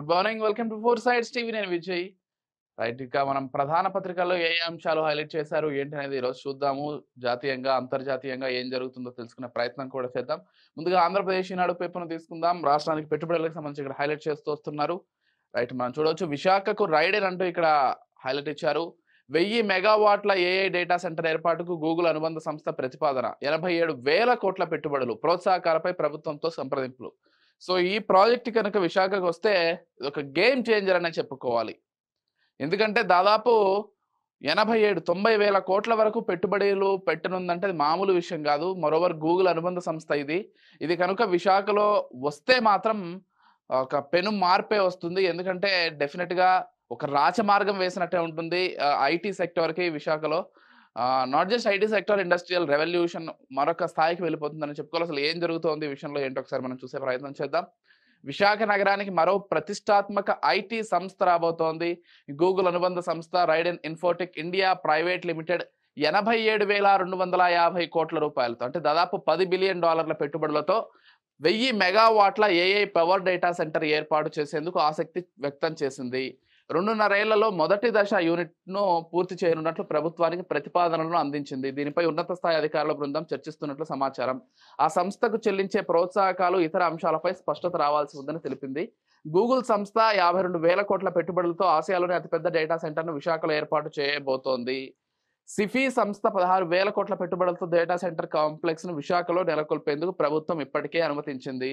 Good morning. Welcome to four sides TV. నేను Vijay. Right, ఇక మనం ప్రధాన పత్రికల్లో ఏ అంశాలు హైలైట్ చేశారు ఏంటి అనేది ఈరోజు చూద్దాము. జాతీయంగా అంతర్జాతీయంగా ఏం జరుగుతుందో తెలుసుకునే ప్రయత్నం కూడా చేద్దాం. ముందుగా ఆంధ్రప్రదేశ్ ఈనాడు పేపర్ను తీసుకుందాం. రాష్ట్రానికి పెట్టుబడులకు సంబంధించి ఇక్కడ హైలైట్ చేస్తూ వస్తున్నారు. రైట్, మనం చూడవచ్చు విశాఖకు రైడెన్ అంటూ ఇక్కడ హైలైట్ ఇచ్చారు. 1000 మెగావాట్ల ఏఐ డేటా సెంటర్ ఏర్పాటుకు గూగుల్ అనుబంధ సంస్థ ప్రతిపాదన. 87,000 కోట్ల పెట్టుబడులు, ప్రోత్సాహకాలపై ప్రభుత్వంతో సంప్రదింపులు. సో ఈ ప్రాజెక్ట్ కనుక విశాఖకు వస్తే ఇది ఒక గేమ్ చేంజర్ అనే చెప్పుకోవాలి. ఎందుకంటే దాదాపు 90,000 కోట్ల వరకు పెట్టుబడులు పెట్టనుందంటే అది మామూలు విషయం కాదు. మరోవర్ గూగుల్ అనుబంధ సంస్థ ఇది. ఇది కనుక విశాఖలో వస్తే మాత్రం ఒక పెను మార్పే వస్తుంది. ఎందుకంటే డెఫినెట్గా ఒక రాచమార్గం వేసినట్టే ఉంటుంది ఐటీ సెక్టర్కి విశాఖలో. Not just IT sector, industrial revolution మరొక స్థాయికి వెళ్ళిపోతుందని చెప్పుకోవాలి. అసలు ఏం జరుగుతోంది ఈ విషయంలో ఏంటో ఒకసారి మనం చూసే ప్రయత్నం చేద్దాం. విశాఖ నగరానికి మరో ప్రతిష్టాత్మక ఐటీ సంస్థ రాబోతోంది. గూగుల్ అనుబంధ సంస్థ Raiden Infotech India private limited 87,250 కోట్ల రూపాయలతో, అంటే దాదాపు $10 బిలియన్ పెట్టుబడులతో 1000 మెగావాట్ల ఏఐ పవర్ డేటా సెంటర్ ఏర్పాటు చేసేందుకు ఆసక్తి వ్యక్తం చేసింది. 2.5 ఏళ్లలో మొదటి దశ యూనిట్ను పూర్తి చేయనున్నట్లు ప్రభుత్వానికి ప్రతిపాదనలను అందించింది. దీనిపై ఉన్నత స్థాయి అధికారుల బృందం చర్చిస్తున్నట్లు సమాచారం. ఆ సంస్థకు చెల్లించే ప్రోత్సాహకాలు, ఇతర అంశాలపై స్పష్టత రావాల్సి ఉందని తెలిపింది. గూగుల్ సంస్థ 52,000 కోట్ల పెట్టుబడులతో ఆసియాలోని అతిపెద్ద డేటా సెంటర్ను విశాఖలో ఏర్పాటు చేయబోతోంది. సిఫీ సంస్థ 16,000 కోట్ల పెట్టుబడులతో డేటా సెంటర్ కాంప్లెక్స్ ను విశాఖలో నెలకొల్పేందుకు ప్రభుత్వం ఇప్పటికే అనుమతించింది.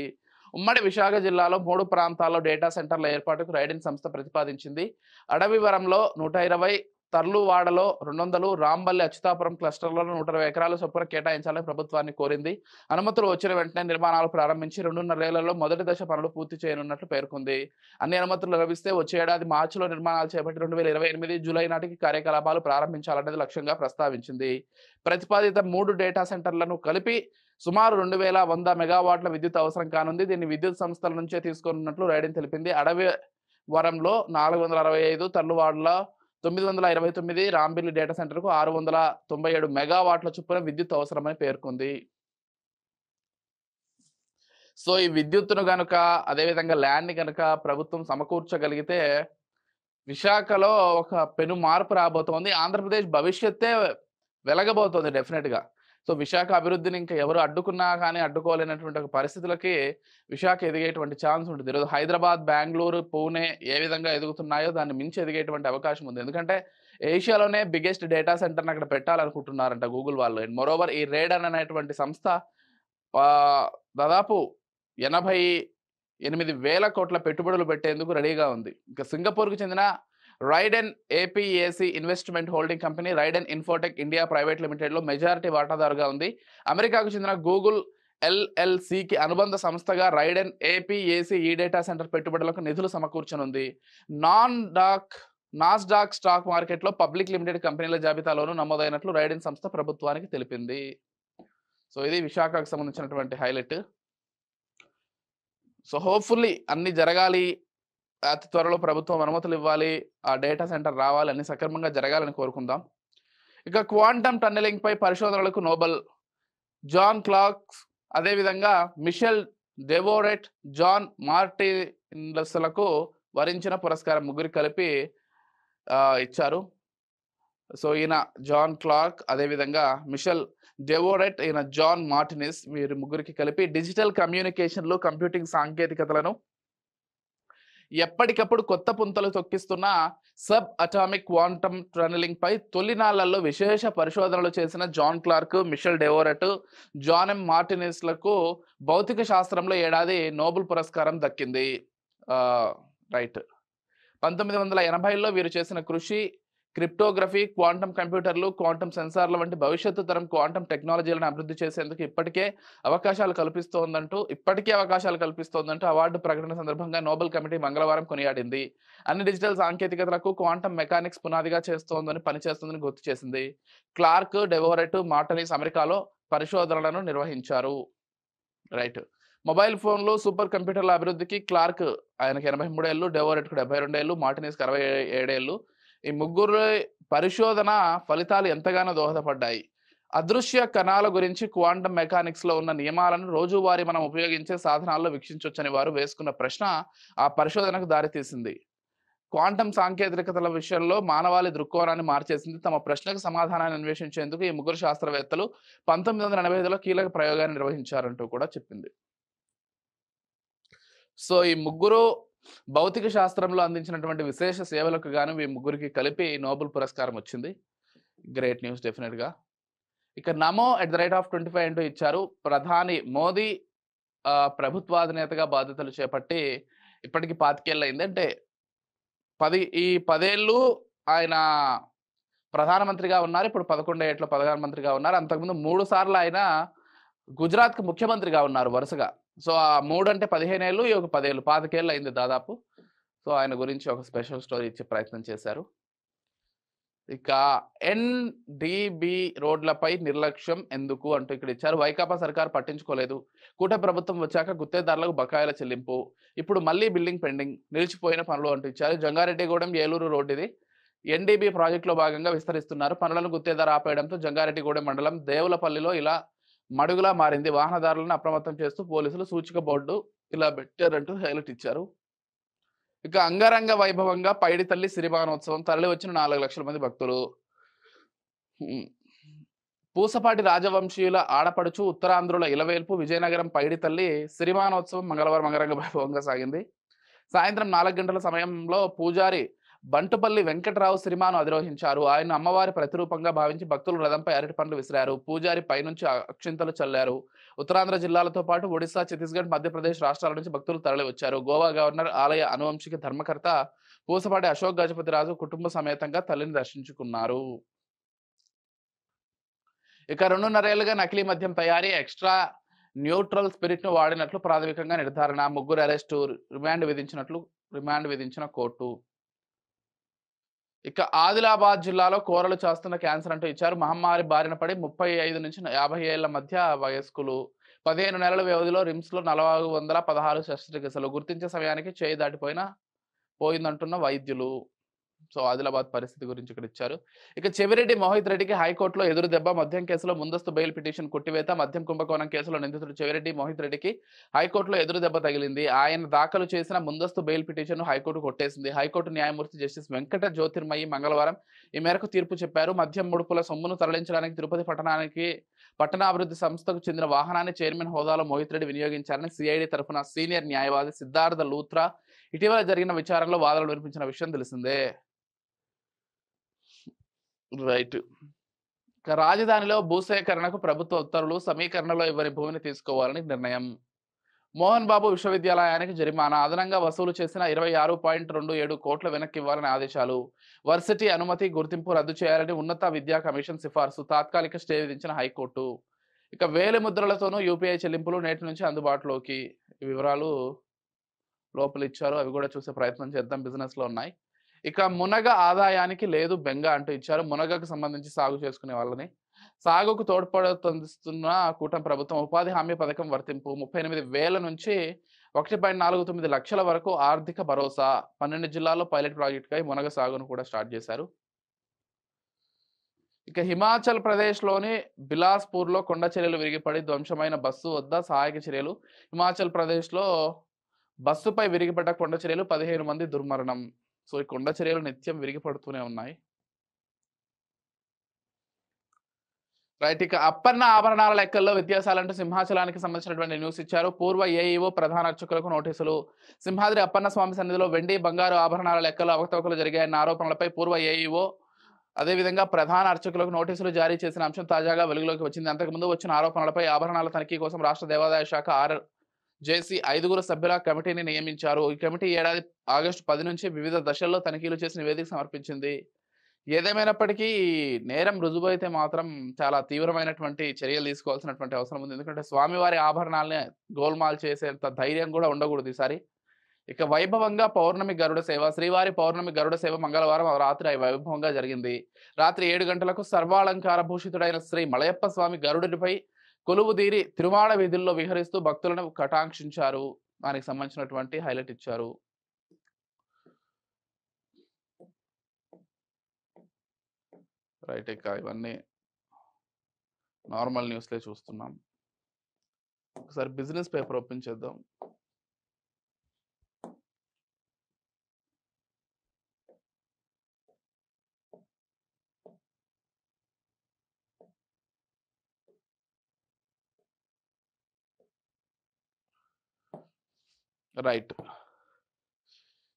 ఉమ్మడి విశాఖ జిల్లాలో 3 ప్రాంతాల్లో డేటా సెంటర్ల ఏర్పాటుకు రైడెన్ సంస్థ ప్రతిపాదించింది. అడవివరంలో 120, తర్లువాడలో 200, రాంబల్లి అచ్యుతాపురం క్లస్టర్లలో 120 ఎకరాల చొప్పున కేటాయించాలని ప్రభుత్వాన్ని కోరింది. అనుమతులు వచ్చిన వెంటనే నిర్మాణాలు ప్రారంభించి 2.5 ఏళ్లలో మొదటి దశ పనులు పూర్తి చేయనున్నట్లు పేర్కొంది. అన్ని అనుమతులు లభిస్తే వచ్చే ఏడాది మార్చిలో నిర్మాణాలు చేపట్టి 2028 జూలై నాటికి కార్యకలాపాలు ప్రారంభించాలనేది లక్ష్యంగా ప్రస్తావించింది. ప్రతిపాదిత 3 డేటా సెంటర్లను కలిపి సుమారు 2,100 మెగావాట్ల విద్యుత్ అవసరం కానుంది. దీన్ని విద్యుత్ సంస్థల నుంచే తీసుకున్నట్లు రైడెన్ తెలిపింది. అడవి వరంలో 465, తర్లువాడలో 929, రాంబిల్లి డేటా సెంటర్కు 697 మెగావాట్ల చొప్పున విద్యుత్ అవసరమని పేర్కొంది. సో ఈ విద్యుత్తును గనుక, అదేవిధంగా ల్యాండ్ కనుక ప్రభుత్వం సమకూర్చగలిగితే విశాఖలో ఒక పెను మార్పు రాబోతోంది. ఆంధ్రప్రదేశ్ భవిష్యత్తే వెలగబోతోంది డెఫినెట్గా. సో విశాఖ అభివృద్ధిని ఇంకా ఎవరు అడ్డుకున్నా కానీ అడ్డుకోలేనటువంటి ఒక పరిస్థితులకి విశాఖ ఎదిగేటువంటి ఛాన్స్ ఉంటుంది. ఈరోజు హైదరాబాద్, బెంగళూరు, పూణే ఏ విధంగా ఎదుగుతున్నాయో దాన్ని మించి ఎదిగేటువంటి అవకాశం ఉంది. ఎందుకంటే ఏషియాలోనే బిగ్గెస్ట్ డేటా సెంటర్ని అక్కడ పెట్టాలనుకుంటున్నారంట గూగుల్ వాళ్ళు. అండ్ మోరోవర్ ఈ రైడెన్ అనేటువంటి సంస్థ దాదాపు 88,000 కోట్ల పెట్టుబడులు పెట్టేందుకు రెడీగా ఉంది. ఇంకా సింగపూర్కు చెందిన Raiden APAC investment holding company Raiden Infotech India private లిమిటెడ్లో మెజారిటీ వాటాదారుగా ఉంది. అమెరికాకు చెందిన గూగుల్ ఎల్ఎల్సికి అనుబంధ సంస్థగా రైడెన్ ఏపీఏసీ ఈ డేటా సెంటర్ పెట్టుబడులకు నిధులు సమకూర్చనుంది. నాస్డాక్ స్టాక్ మార్కెట్లో పబ్లిక్ లిమిటెడ్ కంపెనీల జాబితాలోనూ నమోదైనట్లు రైడెన్ సంస్థ ప్రభుత్వానికి తెలిపింది. సో ఇది విశాఖకు సంబంధించినటువంటి హైలైట్. సో హోప్ఫుల్లీ అన్ని జరగాలి, అతి త్వరలో ప్రభుత్వం అనుమతులు ఇవ్వాలి, ఆ డేటా సెంటర్ రావాలి, అన్ని సక్రమంగా జరగాలని కోరుకుందాం. ఇక క్వాంటమ్ టన్నెలింగ్ పై పరిశోధనలకు నోబెల్, జాన్ క్లార్క్, అదేవిధంగా మిషెల్ డెవోరెట్, జాన్ మార్టిన్లకు వరించిన పురస్కారం ముగ్గురికి కలిపి ఇచ్చారు. సో ఈయన జాన్ క్లార్క్, అదేవిధంగా మిషెల్ డెవోరెట్, ఈయన జాన్ మార్టినిస్, వీరి ముగ్గురికి కలిపి డిజిటల్ కమ్యూనికేషన్లు, కంప్యూటింగ్ సాంకేతికతలను ఎప్పటికప్పుడు కొత్త పుంతలు తొక్కిస్తున్న సబ్ అటామిక్ క్వాంటమ్ టన్నెలింగ్ పై తొలినాళ్లలో విశేష పరిశోధనలు చేసిన John Clarke, Michel Devoret, John M మార్టినిస్లకు భౌతిక శాస్త్రంలో ఏడాది నోబెల్ పురస్కారం దక్కింది. రైట్, 1980లో వీరు చేసిన కృషి క్రిప్టోగ్రఫీ, క్వాంటమ్ కంప్యూటర్లు, క్వాంటమ్ సెన్సార్ల వంటి భవిష్యత్తు తరం క్వాంటమ్ టెక్నాలజీలను అభివృద్ధి చేసేందుకు ఇప్పటికే అవకాశాలు కల్పిస్తోందంటూ అవార్డు ప్రకటన సందర్భంగా నోబెల్ కమిటీ మంగళవారం కొనియాడింది. అన్ని డిజిటల్ సాంకేతికతలకు క్వాంటమ్ మెకానిక్స్ పునాదిగా పనిచేస్తుందని గుర్తు చేసింది. క్లార్క్, డెవోరెట్, మార్టినిస్ అమెరికాలో పరిశోధనలను నిర్వహించారు. రైట్, మొబైల్ ఫోన్లు, సూపర్ కంప్యూటర్ల అభివృద్ధికి క్లార్క్ ఆయనకి 83 ఏళ్ళు, డెవోరెట్కు 72 ఏళ్ళు, మార్టినిస్కి 67 ఏళ్ళు. ఈ ముగ్గురు పరిశోధన ఫలితాలు ఎంతగానో దోహదపడ్డాయి. అదృశ్య కణాల గురించి క్వాంటం మెకానిక్స్ లో ఉన్న నియమాలను రోజువారీ మనం ఉపయోగించే సాధనాల్లో వీక్షించవచ్చని వారు వేసుకున్న ప్రశ్న ఆ పరిశోధనకు దారితీసింది. క్వాంటం సాంకేతికతల విషయంలో మానవాళి దృక్కోణాన్ని మార్చేసింది. తమ ప్రశ్నకు సమాధానాన్ని అన్వేషించేందుకు ఈ ముగ్గురు శాస్త్రవేత్తలు 1985లో కీలక ప్రయోగాన్ని నిర్వహించారంటూ కూడా చెప్పింది. సో ఈ ముగ్గురు భౌతిక శాస్త్రంలో అందించినటువంటి విశేష సేవలకు గాను ఈ ముగ్గురికి కలిపి నోబెల్ పురస్కారం వచ్చింది. గ్రేట్ న్యూస్ డెఫినెట్ గా. ఇక నమో @25 అంటూ ఇచ్చారు. ప్రధాని మోదీ ప్రభుత్వాధినేతగా బాధ్యతలు చేపట్టి ఇప్పటికి 25 ఏళ్ళు అయింది. అంటే 10 ఏళ్ళు ఆయన ప్రధానమంత్రిగా ఉన్నారు. ఇప్పుడు 11 ఏళ్ల ప్రధానమంత్రిగా ఉన్నారు. అంతకుముందు 3 సార్లు ఆయన గుజరాత్‌కు ముఖ్యమంత్రిగా ఉన్నారు వరుసగా. సో ఆ 3 అంటే 15 ఏళ్ళు, ఈ ఒక 10 ఏళ్ళు, 25 ఏళ్ళు అయింది దాదాపు. సో ఆయన గురించి ఒక స్పెషల్ స్టోరీ ఇచ్చే ప్రయత్నం చేశారు. ఇక ఎన్‌డిబి రోడ్లపై నిర్లక్ష్యం ఎందుకు అంటూ ఇక్కడ ఇచ్చారు. వైకాపా సర్కార్ పట్టించుకోలేదు. కూటమి ప్రభుత్వం వచ్చాక గుత్తేదారులకు బకాయిల చెల్లింపు. ఇప్పుడు మళ్ళీ బిల్డింగ్ పెండింగ్. నిలిచిపోయిన పనులు అంటూ ఇచ్చారు. జంగారెడ్డిగూడెం ఏలూరు రోడ్ ఇది. ఎన్‌డిబి ప్రాజెక్టులో భాగంగా విస్తరిస్తున్నారు. పనులను గుత్తేదారు ఆపేయడంతో జంగారెడ్డిగూడెం మండలం దేవులపల్లిలో ఇలా మడుగులా మారింది. వాహనదారులను అప్రమత్తం చేస్తూ పోలీసులు సూచిక బోర్డు ఇలా పెట్టారంటూ హైలైట్ ఇచ్చారు. ఇక అంగరంగ వైభవంగా పైడి తల్లి సిరిమానోత్సవం. తరలి వచ్చిన 4 లక్షల మంది భక్తులు. పూసపాటి రాజవంశీయుల ఆడపడుచు ఉత్తరాంధ్రుల ఇలవేల్పు విజయనగరం పైడి తల్లి సిరిమానోత్సవం మంగళవారం అంగరంగ వైభవంగా సాగింది. సాయంత్రం 4 గంటల సమయంలో పూజారి బంటుపల్లి వెంకటరావు సిరిమాను అధిరోహించారు. ఆయన అమ్మవారి ప్రతిరూపంగా భావించి భక్తులు రథంపై అరటి పండ్లు విసిరారు. పూజారి పైనుంచి అక్షింతలు చల్లారు. ఉత్తరాంధ్ర జిల్లాలతో పాటు ఒడిశా, ఛత్తీస్గఢ్, మధ్యప్రదేశ్ రాష్ట్రాల నుంచి భక్తులు తరలి వచ్చారు. గోవా గవర్నర్, ఆలయ అనువంశిక ధర్మకర్త పూసపాటి అశోక్ గజపతిరాజు కుటుంబ సమేతంగా తల్లిని దర్శించుకున్నారు. ఇక 2.5 ఏళ్లుగా నకిలీ మద్యం తయారీ, ఎక్స్ట్రా న్యూట్రల్ స్పిరిట్ ను వాడినట్లు ప్రాథమికంగా నిర్ధారణ. ముగ్గురు అరెస్టు, రిమాండ్ విధించిన కోర్టు. ఇక ఆదిలాబాద్ జిల్లాలో కోరలు చేస్తున్న క్యాన్సర్ అంటూ ఇచ్చారు. మహమ్మారి బారిన పడి 35 నుంచి 50 ఏళ్ల మధ్య వయస్కులు. 15 నెలల వ్యవధిలో రిమ్స్ లో 416 శస్త్రచికిత్సలు. గుర్తించే సమయానికి చేయి పోయిందంటున్న వైద్యులు. సో ఆదిలాబాద్ పరిస్థితి గురించి ఇక్కడ ఇచ్చారు. ఇక చెవిరెడ్డి మోహిత్ రెడ్డికి హైకోర్టులో ఎదురు దెబ్బ. మద్యం కేసులో ముందస్తు బెయిల్ పిటిషన్ కొట్టివేత. మద్యం కుంభకోణం కేసులో నిందితుడు చెవిరెడ్డి మోహిత్ రెడ్డికి హైకోర్టులో ఎదురు దెబ్బ తగిలింది. ఆయన దాఖలు చేసిన ముందస్తు బెయిల్ పిటిషన్ హైకోర్టు కొట్టేసింది. హైకోర్టు న్యాయమూర్తి జస్టిస్ వెంకట జ్యోతిర్మయి మంగళవారం ఈ మేరకు తీర్పు చెప్పారు. మద్యం ముడుపుల సొమ్మును తరలించడానికి తిరుపతి పట్టణాభివృద్ధి సంస్థకు చెందిన వాహనాన్ని చైర్మన్ హోదాలో మోహిత్ రెడ్డి వినియోగించారని సిఐడి తరఫున సీనియర్ న్యాయవాది సిద్ధార్థ లూత్రా ఇటీవల జరిగిన విచారణలో వాదనలు వినిపించిన విషయం తెలిసిందే. రైట్. రాజధానిలో భూసేకరణకు ప్రభుత్వ ఉత్తర్వులు. సమీకరణలో ఇవ్వని భూమిని తీసుకోవాలని నిర్ణయం. మోహన్ బాబు విశ్వవిద్యాలయానికి జరిమానా. అదనంగా వసూలు చేసిన 26.27 కోట్ల వెనక్కి ఇవ్వాలని ఆదేశాలు. వర్సిటీ అనుమతి, గుర్తింపు రద్దు చేయాలని ఉన్నత విద్యా కమిషన్ సిఫార్సు. తాత్కాలిక స్టే విధించిన హైకోర్టు. ఇక వేలి ముద్రలతోనూ యూపీఐ చెల్లింపులు నేటి నుంచి అందుబాటులోకి. ఈ వివరాలు లోపల ఇచ్చారు. అవి కూడా చూసే ప్రయత్నం చేద్దాం. బిజినెస్ లో ఉన్నాయి. ఇక మునగ ఆదాయానికి లేదు బెంగ అంటూ ఇచ్చారు. మునగకు సంబంధించి సాగు చేసుకునే వాళ్ళని సాగుకు తోడ్పడుతున్న కూటమి ప్రభుత్వం ఉపాధి హామీ పథకం వర్తింపు. 38,000 నుంచి 1.49 లక్షల వరకు ఆర్థిక భరోసా. 12 జిల్లాల్లో పైలట్ ప్రాజెక్టుకై మునగ సాగును కూడా స్టార్ట్ చేశారు. ఇక హిమాచల్ ప్రదేశ్లోని బిలాస్పూర్లో కొండ చర్యలు విరిగిపడి ధ్వంసమైన బస్సు వద్ద సహాయక చర్యలు. హిమాచల్ ప్రదేశ్లో బస్సుపై విరిగిపడ్డ కొండ చర్యలు, 15 మంది దుర్మరణం. సో ఈ కొండ చర్యలు నిత్యం విరిగిపడుతూనే ఉన్నాయి. రైట్. ఇక అప్పన్న ఆభరణాల లెక్కల్లో వ్యత్యాసాలంటూ సింహాచలానికి సంబంధించినటువంటి న్యూస్ ఇచ్చారు. పూర్వ ఏఈఓ ప్రధాన అర్చకులకు నోటీసులు. సింహాద్రి అప్పన్న స్వామి సన్నిధిలో వెండి, బంగారు ఆభరణాల లెక్కల్లో అవకతవకలు జరిగాయన్న ఆరోపణలపై పూర్వ ఏఈఓ అదేవిధంగా ప్రధాన అర్చకులకు నోటీసులు జారీ చేసిన అంశం తాజాగా వెలుగులోకి వచ్చింది. అంతకుముందు వచ్చిన ఆరోపణలపై ఆభరణాల తనిఖీ కోసం రాష్ట్ర దేవాదాయ శాఖ జేసీ 5 సభ్యుల కమిటీని నియమించారు. ఈ కమిటీ ఏడాది ఆగస్టు 10 నుంచి వివిధ దశల్లో తనిఖీలు చేసి నివేదిక సమర్పించింది. ఏదేమైనప్పటికీ నేరం రుజువైతే మాత్రం చాలా తీవ్రమైనటువంటి చర్యలు తీసుకోవాల్సినటువంటి అవసరం ఉంది. ఎందుకంటే స్వామివారి ఆభరణాలని గోల్మాల్ చేసేంత ధైర్యం కూడా ఉండకూడదు ఈసారి. ఇక వైభవంగా పౌర్ణమి గరుడ సేవ. శ్రీవారి పౌర్ణమి గరుడ సేవ మంగళవారం రాత్రి వైభవంగా జరిగింది. రాత్రి 7 గంటలకు సర్వాలంకార భూషితుడైన శ్రీ మలయప్ప స్వామి గరుడుపై కొలువుదీరి తిరుమాడ వీధుల్లో విహరిస్తూ భక్తులను కటాక్షించారు. దానికి సంబంధించినటువంటి హైలైట్ ఇచ్చారు. రైట్. ఇక ఇవన్నీ నార్మల్ న్యూస్లే చూస్తున్నాం. ఒకసారి బిజినెస్ పేపర్ ఓపెన్ చేద్దాం. రైట్.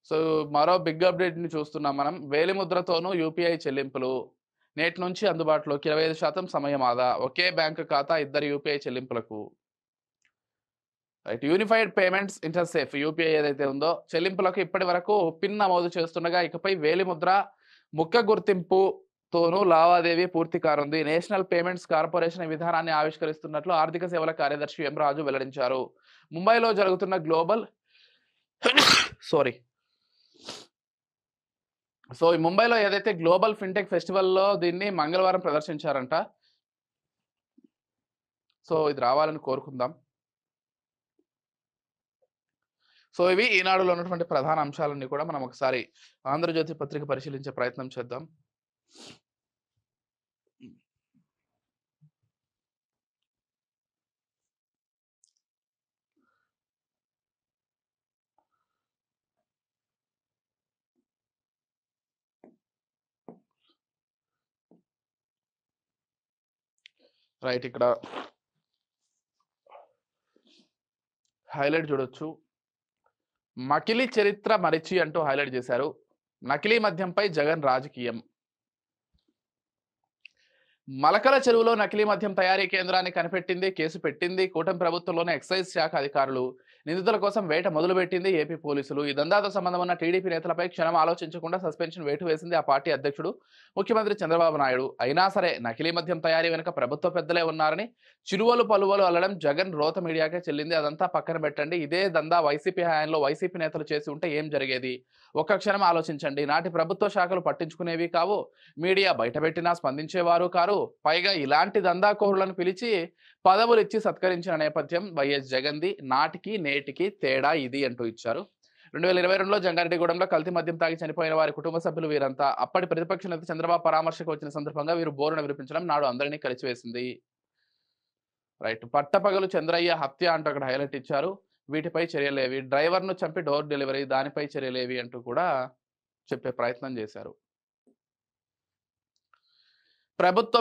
సో మరో బిగ్ అప్డేట్ని చూస్తున్నాం మనం. వేలిముద్రతోనూ యూపీఐ చెల్లింపులు నేటి నుంచి అందుబాటులోకి 25% సమయం ఆదా. ఒకే బ్యాంకు ఖాతా ఇద్దరు యూపీఐ చెల్లింపులకు. రైట్. యూనిఫైడ్ పేమెంట్స్ ఇంటర్సేఫ్ యూపీఐ ఏదైతే ఉందో చెల్లింపులకు ఇప్పటి వరకు పిన్ నమోదు చేస్తుండగా ఇకపై వేలిముద్ర ముఖ గుర్తింపుతోనూ లావాదేవీ పూర్తి కానుంది. నేషనల్ పేమెంట్స్ కార్పొరేషన్ ఈ విధానాన్ని ఆవిష్కరిస్తున్నట్లు ఆర్థిక సేవల కార్యదర్శి ఎం రాజు వెల్లడించారు. ముంబైలో జరుగుతున్న గ్లోబల్ సో ఈ ముంబైలో ఏదైతే గ్లోబల్ ఫిన్టెక్ ఫెస్టివల్లో దీన్ని మంగళవారం ప్రదర్శించారంట. సో ఇది రావాలని కోరుకుందాం. సో ఇవి ఈనాడులో ఉన్నటువంటి ప్రధాన అంశాలన్నీ కూడా మనం ఒకసారి ఆంధ్రజ్యోతి పత్రిక పరిశీలించే ప్రయత్నం చేద్దాం. రైట్. ఇక్కడ హైలైట్ చూడొచ్చు. మకిలీ చరిత్ర మరిచి అంటూ హైలైట్ చేశారు. నకిలీ మద్యంపై జగన్ రాజకీయం. మలకల చెరువులో నకిలీ మద్యం తయారీ కేంద్రాన్ని కనిపెట్టింది, కేసు పెట్టింది కూటమి ప్రభుత్వంలోని ఎక్సైజ్ శాఖ అధికారులు. నిందితుల కోసం వేట మొదలుపెట్టింది ఏపీ పోలీసులు. ఈ దందాతో సంబంధం ఉన్న టీడీపీ నేతలపై క్షణం ఆలోచించకుండా సస్పెన్షన్ వేటు వేసింది ఆ పార్టీ అధ్యక్షుడు ముఖ్యమంత్రి చంద్రబాబు నాయుడు. అయినా సరే నకిలీ మద్యం తయారీ వెనుక ప్రభుత్వ పెద్దలే ఉన్నారని చిరువలు పలువలు అల్లడం జగన్ రోత మీడియాకే చెల్లింది. అదంతా పక్కన పెట్టండి. ఇదే దందా వైసీపీ హయాంలో వైసీపీ నేతలు చేసి ఉంటే ఏం జరిగేది? ఒక్క క్షణం ఆలోచించండి. నాటి ప్రభుత్వ శాఖలు పట్టించుకునేవి కావు, మీడియా బయటపెట్టినా స్పందించేవారు కారు. పైగా ఇలాంటి దందాకోరులను పిలిచి పదవులు ఇచ్చి సత్కరించిన నేపథ్యం వైఎస్ జగన్ది. నాటికి నేటికి తేడా ఇది అంటూ ఇచ్చారు. 2022లో జంగారెడ్డిగూడెంలో కల్తీ మద్యం తాగి చనిపోయిన వారి కుటుంబ సభ్యులు వీరంతా. అప్పటి ప్రతిపక్ష నేత చంద్రబాబు పరామర్శకు వచ్చిన సందర్భంగా వీరు బోరున వినిపించడం నాడు అందరినీ కలిసివేసింది. రైట్. పట్టపగలు చంద్రయ్య హత్య అంటూ అక్కడ హైలైట్ ఇచ్చారు. వీటిపై చర్యలేవి. డ్రైవర్ను చంపి డోర్ డెలివరీ, దానిపై చర్యలేవి అంటూ కూడా చెప్పే ప్రయత్నం చేశారు. ప్రభుత్వ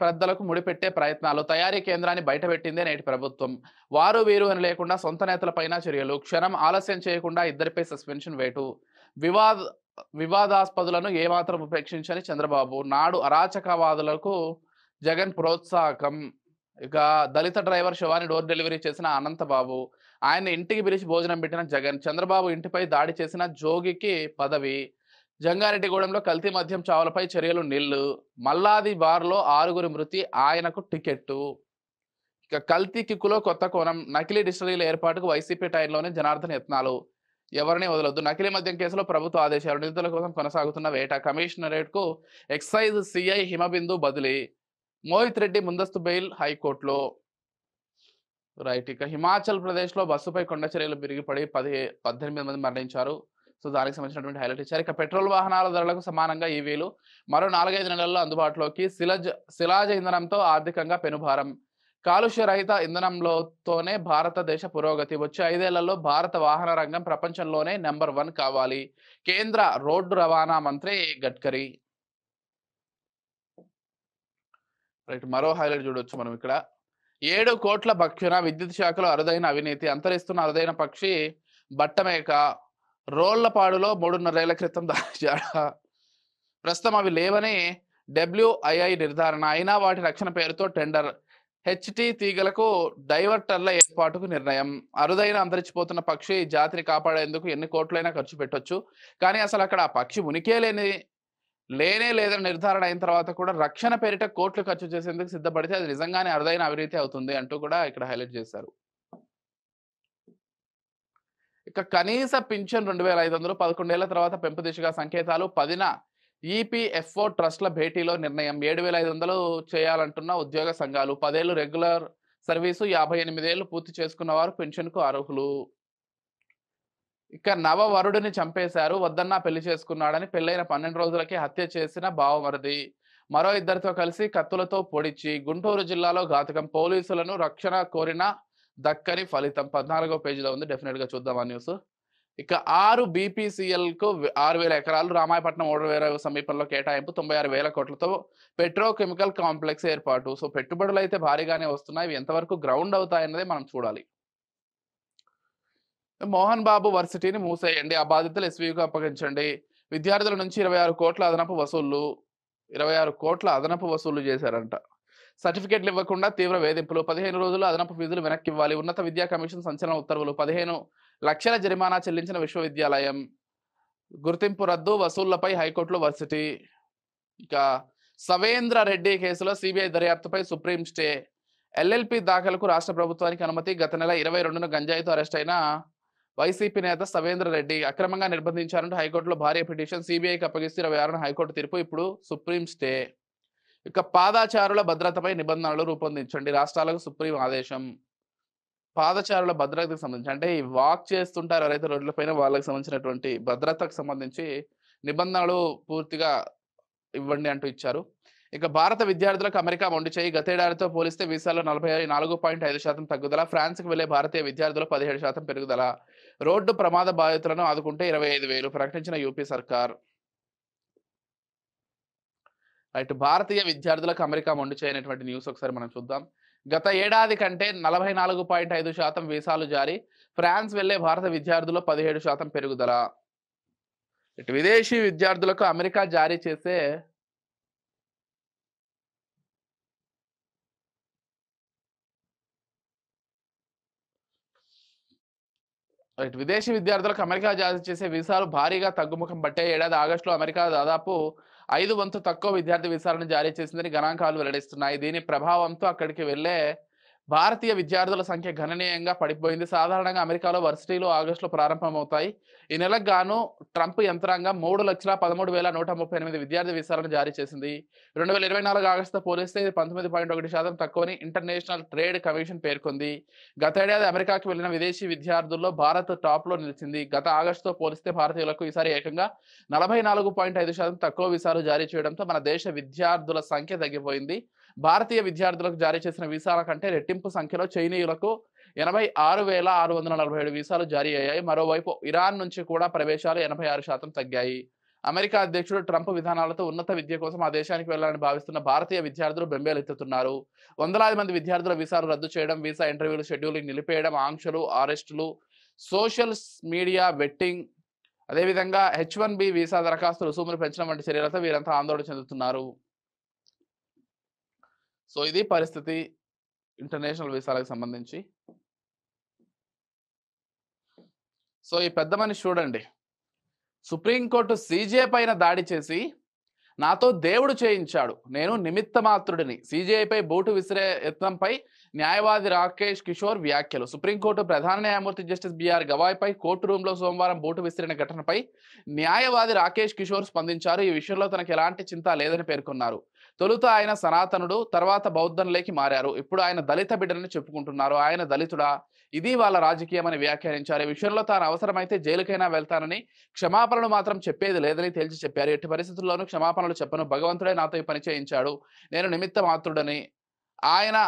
పెద్దలకు ముడిపెట్టే ప్రయత్నాలు. తయారీ కేంద్రాన్ని బయటపెట్టిందే నేటి ప్రభుత్వం. వారు వీరు అని లేకుండా సొంత నేతలపైన చర్యలు. క్షణం ఆలస్యం చేయకుండా ఇద్దరిపై సస్పెన్షన్ వేటు. వివాదాస్పదులను ఏమాత్రం ఉపేక్షించని చంద్రబాబు. నాడు అరాచకవాదులకు జగన్ ప్రోత్సాహకం. ఇక దళిత డ్రైవర్ శవాన్ని డోర్ డెలివరీ చేసిన అనంతబాబు. ఆయన ఇంటికి పిలిచి భోజనం పెట్టిన జగన్. చంద్రబాబు ఇంటిపై దాడి చేసిన జోగికి పదవి. జంగారెడ్డిగూడెంలో కల్తీ మద్యం చావులపై చర్యలు నిల్లు. మల్లాది బార్లో 6 మృతి, ఆయనకు టికెట్టు. ఇక కల్తీ కిక్కులో కొత్త కోణం. నకిలీ డిస్టిలరీల ఏర్పాటుకు వైసీపీ టైర్లోనే జనార్దన్ యత్నాలు. ఎవరిని వదలొద్దు. నకిలీ మద్యం కేసులో ప్రభుత్వ ఆదేశాలు. నిందితుల కోసం కొనసాగుతున్న వేట. కమిషనరేట్కు ఎక్సైజ్ సిఐ హిమబిందు బదిలీ. మోహిత్ రెడ్డి ముందస్తు బెయిల్ హైకోర్టులో. రైట్. ఇక హిమాచల్ ప్రదేశ్లో బస్సుపై కొండ చర్యలు విరిగిపడి 18 మంది మరణించారు. సో దానికి సంబంధించినటువంటి హైలైట్ ఇచ్చారు. ఇక పెట్రోల్ వాహనాల ధరలకు సమానంగా ఈవీలు మరో 4-5 నెలల్లో అందుబాటులోకి. శిలాజ ఇంధనంతో ఆర్థికంగా పెనుభారం. కాలుష్య రహిత ఇంధనంలోతోనే భారతదేశ పురోగతి. వచ్చే 5 ఏళ్లలో భారత వాహన రంగం ప్రపంచంలోనే నెంబర్ 1 కావాలి. కేంద్ర రోడ్డు రవాణా మంత్రి గడ్కరీ. రైట్. మరో హైలైట్ చూడొచ్చు మనం ఇక్కడ. 7 కోట్ల భక్షణ. విద్యుత్ శాఖలో అరుదైన అవినీతి. అంతరిస్తున్న అరుదైన పక్షి బట్టమేక. రోళ్లపాడులో 3.5 ఏళ్ల క్రితం దాచాడ. ప్రస్తుతం అవి లేవని WII నిర్ధారణ. అయినా వాటి రక్షణ పేరుతో టెండర్. HT తీగలకు డైవర్టర్ల ఏర్పాటుకు నిర్ణయం. అరుదైన అంతరించిపోతున్న పక్షి జాతిని కాపాడేందుకు ఎన్ని కోట్లైనా ఖర్చు పెట్టొచ్చు, కానీ అసలు అక్కడ ఆ పక్షి ఉనికే లేనే లేదని నిర్ధారణ అయిన తర్వాత కూడా రక్షణ పేరిట కోట్లు ఖర్చు చేసేందుకు సిద్ధపడితే అది నిజంగానే అరుదైన అవినీతి అవుతుంది అంటూ కూడా ఇక్కడ హైలైట్ చేశారు. ఇక కనీస పింఛన్ 2500 11 ఏళ్ల తర్వాత పెంపు దిశగా సంకేతాలు. 10న EPFO ట్రస్ట్ల భేటీలో నిర్ణయం. 7500 చేయాలంటున్న ఉద్యోగ సంఘాలు. 10 ఏళ్లు రెగ్యులర్ సర్వీసు, 58 ఏళ్లు పూర్తి చేసుకున్న వారు పెన్షన్కు అర్హులు. ఇక నవవరుడిని చంపేశారు, వద్దన్నా పెళ్లి చేసుకున్నాడని పెళ్లైన 12 రోజులకే హత్య చేసిన బావమరిది. మరో ఇద్దరితో కలిసి కత్తులతో పొడిచి గుంటూరు జిల్లాలో ఘాతుకం, పోలీసులను రక్షణ కోరిన దక్కని ఫలితం. 14వ పేజీలో ఉంది, డెఫినెట్ గా చూద్దాం ఆ న్యూస్. ఇక 6 BPCL కు 6,000 ఎకరాలు రామాయపట్నం ఓడవేర సమీపంలో కేటాయింపు, 96,000 కోట్లతో పెట్రోకెమికల్ కాంప్లెక్స్ ఏర్పాటు. సో పెట్టుబడులు అయితే భారీగానే వస్తున్నాయి, ఇవి ఎంతవరకు గ్రౌండ్ అవుతాయన్నదే మనం చూడాలి. మోహన్ బాబు వర్సిటీని మూసేయండి, ఆ బాధ్యతలు ఎస్వీకు అప్పగించండి. విద్యార్థుల నుంచి 26 కోట్ల అదనపు వసూళ్లు, 26 కోట్ల అదనపు వసూళ్లు చేశారంట. సర్టిఫికెట్లు ఇవ్వకుండా తీవ్ర వేధింపులు, 15 రోజులు అదనపు ఫీజులు వెనక్కి ఇవ్వాలి. ఉన్నత విద్యా కమిషన్ సంచలన ఉత్తర్వులు, 15 లక్షల జరిమానా చెల్లించిన విశ్వవిద్యాలయం. గుర్తింపు రద్దు, వసూళ్లపై హైకోర్టులో వర్సిటీ. ఇక సవేంద్ర రెడ్డి కేసులో సిబిఐ దర్యాప్తుపై సుప్రీం స్టే. ఎల్ఎల్పి దాఖలకు రాష్ట్ర ప్రభుత్వానికి అనుమతి. గత నెల 22న గంజాయితో అరెస్ట్ అయిన వైసీపీ నేత సవేంద్ర రెడ్డి అక్రమంగా నిర్బంధించారంటూ హైకోర్టులో భారీ పిటిషన్, సిబిఐకి అప్పగిస్తే 26న హైకోర్టు తీర్పు, ఇప్పుడు సుప్రీం స్టే. ఇక పాదచారుల భద్రతపై నిబంధనలు రూపొందించండి, రాష్ట్రాలకు సుప్రీం ఆదేశం. పాదచారుల భద్రతకు సంబంధించి అంటే ఈ వాక్ చేస్తుంటారు ఎవరైతే రోడ్లపైన, వాళ్ళకి సంబంధించినటువంటి భద్రతకు సంబంధించి నిబంధనలు పూర్తిగా ఇవ్వండి అంటూ ఇచ్చారు. ఇక భారత విద్యార్థులకు అమెరికా మొండి చేయి, గతేడాదితో పోలిస్తే వీసాలో 44.5% తగ్గుదల. ఫ్రాన్స్కి వెళ్లే భారతీయ విద్యార్థులు 17% పెరుగుదల. రోడ్డు ప్రమాద బాధితులను ఆదుకుంటే 25,000 ప్రకటించిన యూపీ సర్కార్. రైట్, భారతీయ విద్యార్థులకు అమెరికా మొండి చేయనటువంటి న్యూస్ ఒకసారి మనం చూద్దాం. గత ఏడాది కంటే 44.5% వీసాలు జారీ. ఫ్రాన్స్ వెళ్లే భారత విద్యార్థుల్లో 17% పెరుగుదల. ఇటు విదేశీ విద్యార్థులకు అమెరికా జారీ చేసే విదేశీ విద్యార్థులకు అమెరికా జారీ చేసే వీసాలు భారీగా తగ్గుముఖం పట్టే. ఏడాది ఆగస్టులో అమెరికా దాదాపు 5 వంతు తక్కువ విద్యార్థి వీసాలను జారీ చేసిందని గణాంకాలు వెల్లడిస్తున్నాయి. దీని ప్రభావంతో అక్కడికి వెళ్లే భారతీయ విద్యార్థుల సంఖ్య గణనీయంగా పడిపోయింది. సాధారణంగా అమెరికాలో వర్సిటీలు ఆగస్టులో ప్రారంభమవుతాయి. ఈ నెలకు గాను ట్రంప్ యంత్రాంగం 3,13,138 విద్యార్థి వీసాలను జారీ చేసింది. 2024 ఆగస్టుతో పోలిస్తే ఇది 19.1% తక్కువని ఇంటర్నేషనల్ ట్రేడ్ కమిషన్ పేర్కొంది. గతేడాది అమెరికాకు వెళ్లిన విదేశీ విద్యార్థుల్లో భారత్ టాప్లో నిలిచింది. గత ఆగస్టుతో పోలిస్తే భారతీయులకు ఈసారి ఏకంగా 44.5% తక్కువ వీసాలు జారీ చేయడంతో మన దేశ విద్యార్థుల సంఖ్య తగ్గిపోయింది. భారతీయ విద్యార్థులకు జారీ చేసిన వీసాల కంటే రెట్టింపు సంఖ్యలో చైనీయులకు 86,647 వీసాలు జారీ అయ్యాయి. మరోవైపు ఇరాన్ నుంచి కూడా ప్రవేశాలు 86% తగ్గాయి. అమెరికా అధ్యక్షుడు ట్రంప్ విధానాలతో ఉన్నత విద్య కోసం ఆ దేశానికి వెళ్లాలని భావిస్తున్న భారతీయ విద్యార్థులు బెంబేలెత్తుతున్నారు. వందలాది మంది విద్యార్థుల వీసాలు రద్దు చేయడం, వీసా ఇంటర్వ్యూలు షెడ్యూలింగ్ నిలిపేయడం, ఆంక్షలు, అరెస్టులు, సోషల్ మీడియా వెట్టింగ్, అదేవిధంగా H1B వీసా దరఖాస్తు రుసుములు పెంచడం వంటి చర్యలతో వీరంతా ఆందోళన చెందుతున్నారు. సో ఇది పరిస్థితి ఇంటర్నేషనల్ వీసాలకు సంబంధించి. సో ఈ పెద్ద మనిషి చూడండి, సుప్రీంకోర్టు CJI పైన దాడి చేసి నాతో దేవుడు చేయించాడు, నేను నిమిత్త మాత్రుడిని. CJIపై బూటు విసిరే యత్నంపై న్యాయవాది రాకేష్ కిషోర్ వ్యాఖ్యలు. సుప్రీంకోర్టు ప్రధాన న్యాయమూర్తి జస్టిస్ BR గవాయ్పై కోర్టు రూమ్లో సోమవారం బూటు విసిరిన ఘటనపై న్యాయవాది రాకేష్ కిషోర్ స్పందించారు. ఈ విషయంలో తనకు ఎలాంటి చింత లేదని పేర్కొన్నారు. తొలుత ఆయన సనాతనుడు, తర్వాత బౌద్ధంలోకి మారారు. ఇప్పుడు ఆయన దళిత బిడ్డని చెప్పుకుంటున్నారు. ఆయన దళితుడా? ఇది వాళ్ళ రాజకీయమని వ్యాఖ్యానించారు. ఈ విషయంలో తాను అవసరమైతే జైలుకైనా వెళ్తానని, క్షమాపణలు మాత్రం చెప్పేది లేదని తేల్చి చెప్పారు. ఎట్టి పరిస్థితుల్లోనూ క్షమాపణలు చెప్పను, భగవంతుడే నాతో ఈ పని చేయించాడు, నేను నిమిత్త మాత్రుడని. ఆయన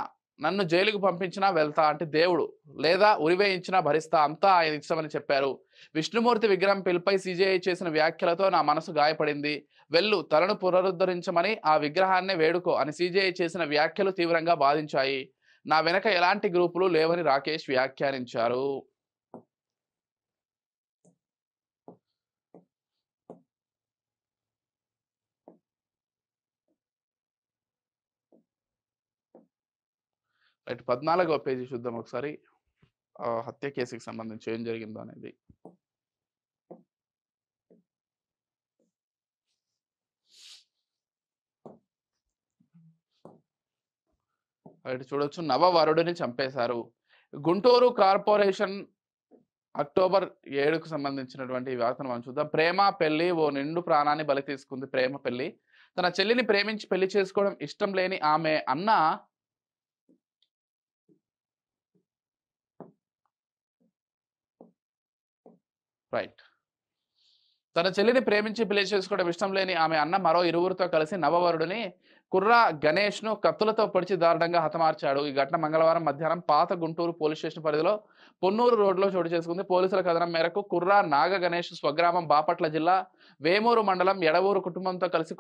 నన్ను జైలుకు పంపించినా వెళ్తా అంటే దేవుడు, లేదా ఉరివేయించినా భరిస్తా, అంతా ఆయన ఇష్టమని చెప్పారు. విష్ణుమూర్తి విగ్రహం పిల్పై CJI చేసిన వ్యాఖ్యలతో నా మనసు గాయపడింది. వెళ్ళు, తలను పునరుద్ధరించమని ఆ విగ్రహాన్నే వేడుకో అని CJI చేసిన వ్యాఖ్యలు తీవ్రంగా బాధించాయి. నా వెనక ఎలాంటి గ్రూపులు లేవని రాకేష్ వ్యాఖ్యానించారు. రైట్, 14వ పేజీ చూద్దాం ఒకసారి. హత్య కేసుకి సంబంధించి ఏం జరిగిందో అనేది. రైట్, చూడొచ్చు. నవవరుడిని చంపేశారు. గుంటూరు కార్పొరేషన్ అక్టోబర్ 7కు సంబంధించినటువంటి వార్తను మనం చూద్దాం. ప్రేమ పెళ్లి, ఓ నిండు ప్రాణాన్ని బలి తీసుకుంది. ప్రేమ పెళ్లి. తన చెల్లిని ప్రేమించి పెళ్లి చేసుకోవడం ఇష్టం లేని ఆమె అన్న రైట్ తన చెల్లిని ప్రేమించి పెళ్లి చేసుకోవడం ఇష్టం లేని ఆమె అన్న మరో ఇరువురితో కలిసి నవవరుడిని కుర్రా గణేష్ను కత్తులతో పొడిచి దారుణంగా హతమార్చాడు. ఈ ఘటన మంగళవారం మధ్యాహ్నం పాత గుంటూరు పోలీస్ స్టేషన్ పరిధిలో పొన్నూరు రోడ్లో చోటు చేసుకుంది. పోలీసుల కథనం మేరకు కుర్రా నాగ గణేష్ స్వగ్రామం బాపట్ల జిల్లా వేమూరు మండలం ఎడవూరు కుటుంబంతో కలిసి